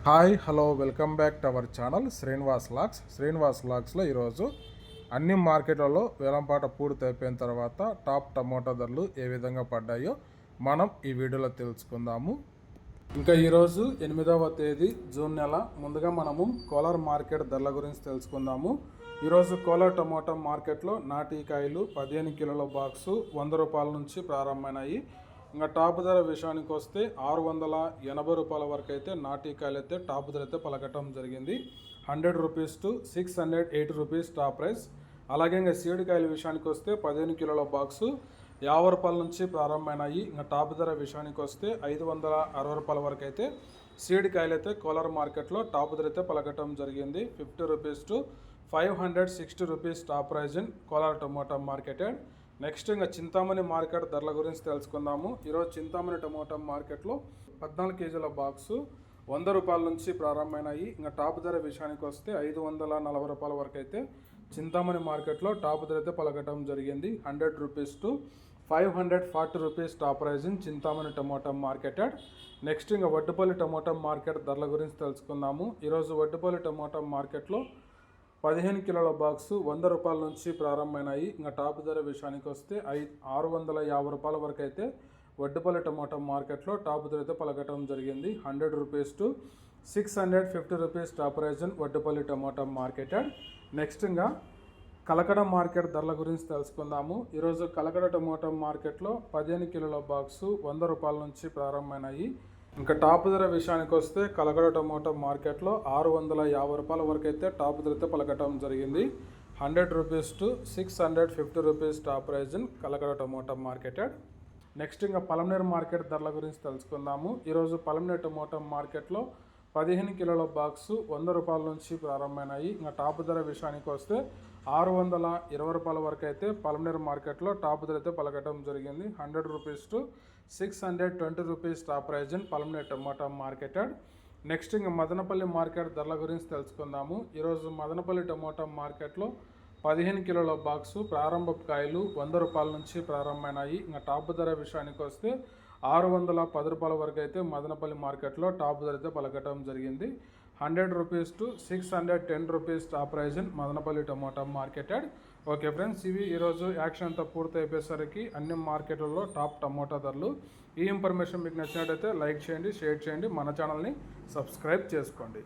Hi hello welcome back to our channel Srinivas లాక్స్లో ఈరోజు అన్ని మార్కెట్లలో వేలంపాట పూర్తి అయిపోయిన తర్వాత టాప్ టమోటా ధరలు ఏ విధంగా పడ్డాయో మనం ఈ వీడియోలో తెలుసుకుందాము. ఇంకా ఈరోజు 8వ తేదీ జూన్ నెల. ముందుగా మనము కోలార్ మార్కెట్ ధరల గురించి తెలుసుకుందాము. ఈరోజు కోలార్ టమోటా మార్కెట్లో నాటికాయలు 15 కిలోల బాక్సు 100 రూపాయల నుంచి ప్రారంభమైనాయి. ఇంకా టాప్ ధర విషయానికి వస్తే 680 రూపాయల వరకు అయితే నాటికాయలు అయితే టాప్ ధర అయితే పలకటం జరిగింది. 100 rupees to 680 rupees top price. అలాగే ఇంకా సీడికాయల విషయానికి వస్తే 15 కిలోల బాక్సు 50 రూపాయల నుంచి ప్రారంభమైనాయి. ఇంకా టాప్ ధర విషయానికి వస్తే 560 రూపాయల వరకు అయితే సీడికాయలు అయితే కోలార్ మార్కెట్లో టాప్ ధర అయితే పలకటం జరిగింది. 50 rupees to 560 rupees top price in Kolar tomato marketed. Next ఇంకా చింతామణి మార్కెట్ ధరల గురించి తెలుసుకుందాము. ఈరోజు చింతామణి టమోటా మార్కెట్లో 14 కేజీల బాక్సు 100 రూపాయల నుంచి ప్రారంభమైనాయి. ఇంకా టాప్ ధర విషయానికి వస్తే 540 రూపాయల వరకు అయితే చింతామణి మార్కెట్లో టాప్ ధర అయితే పలకటం జరిగింది. 100 rupees to 540 rupees top price in Chintamani tomato marketed. Next ఇంకా వడ్డుపల్లి టమోటా మార్కెట్ ధరల గురించి తెలుసుకుందాము. ఈరోజు వడ్డుపల్లి టమోటా మార్కెట్లో 15 కిలోల బాక్సు 100 రూపాయల నుంచి ప్రారంభమైనాయి. ఇంకా టాప్ ధర విషయానికి వస్తే 650 రూపాయల వరకు అయితే వడ్డుపల్లి టమోటా మార్కెట్లో టాప్ ధర అయితే పలకటం జరిగింది. 100 rupees to 650 rupees top price in Vaddupalli tomato marketed. Next ఇంకా కలకడ మార్కెట్ ధరల గురించి తెలుసుకుందాము. ఈరోజు కలకడ టమోటా మార్కెట్లో 15 కిలోల బాక్సు 100 రూపాయల నుంచి ప్రారంభమైనాయి. ఇంకా టాప్ ధర విషయానికి వస్తే కలకడ టమోటా మార్కెట్లో 650 రూపాయల వరకు అయితే టాప్ ధర అయితే పలకటం జరిగింది. 100 rupees to 650 rupees top price in Kalakada tomato marketed. Next ఇంకా పలమనేరు మార్కెట్ ధరల గురించి తెలుసుకుందాము. ఈరోజు పలమనేరు టమోటా మార్కెట్లో 15 కిలోల బాక్సు 100 రూపాయల నుంచి ప్రారంభమైనాయి. ఇంకా టాప్ ధర విషయానికి వస్తే 620 రూపాయల వరకు అయితే పలమనేరు మార్కెట్లో టాప్ ధర అయితే పలకటం జరిగింది. 100 rupees to 620 rupees top price in Palamaneru tomato marketed. Next ఇంకా మదనపల్లి మార్కెట్ ధరల గురించి తెలుసుకుందాము. ఈరోజు మదనపల్లి టమోటా మార్కెట్లో 15 కిలోల బాక్సు ప్రారంభపు కాయలు 100 రూపాయల నుంచి ప్రారంభమైనాయి. ఇంకా టాప్ ధర విషయానికి వస్తే 610 రూపాయల వరకు అయితే మదనపల్లి మార్కెట్లో టాప్ ధర అయితే పలకటం జరిగింది. 100 rupees to 610 rupees top price in Madanapalli tomato marketed. Okay friends, ఇవి ఈరోజు యాక్షన్ అంతా పూర్తి అయిపోయేసరికి అన్ని మార్కెట్లలో టాప్ టమోటా ధరలు. ఈ ఇన్ఫర్మేషన్ మీకు నచ్చినట్టయితే లైక్ చేయండి, షేర్ చేయండి, మన ఛానల్ని సబ్స్క్రైబ్ చేసుకోండి.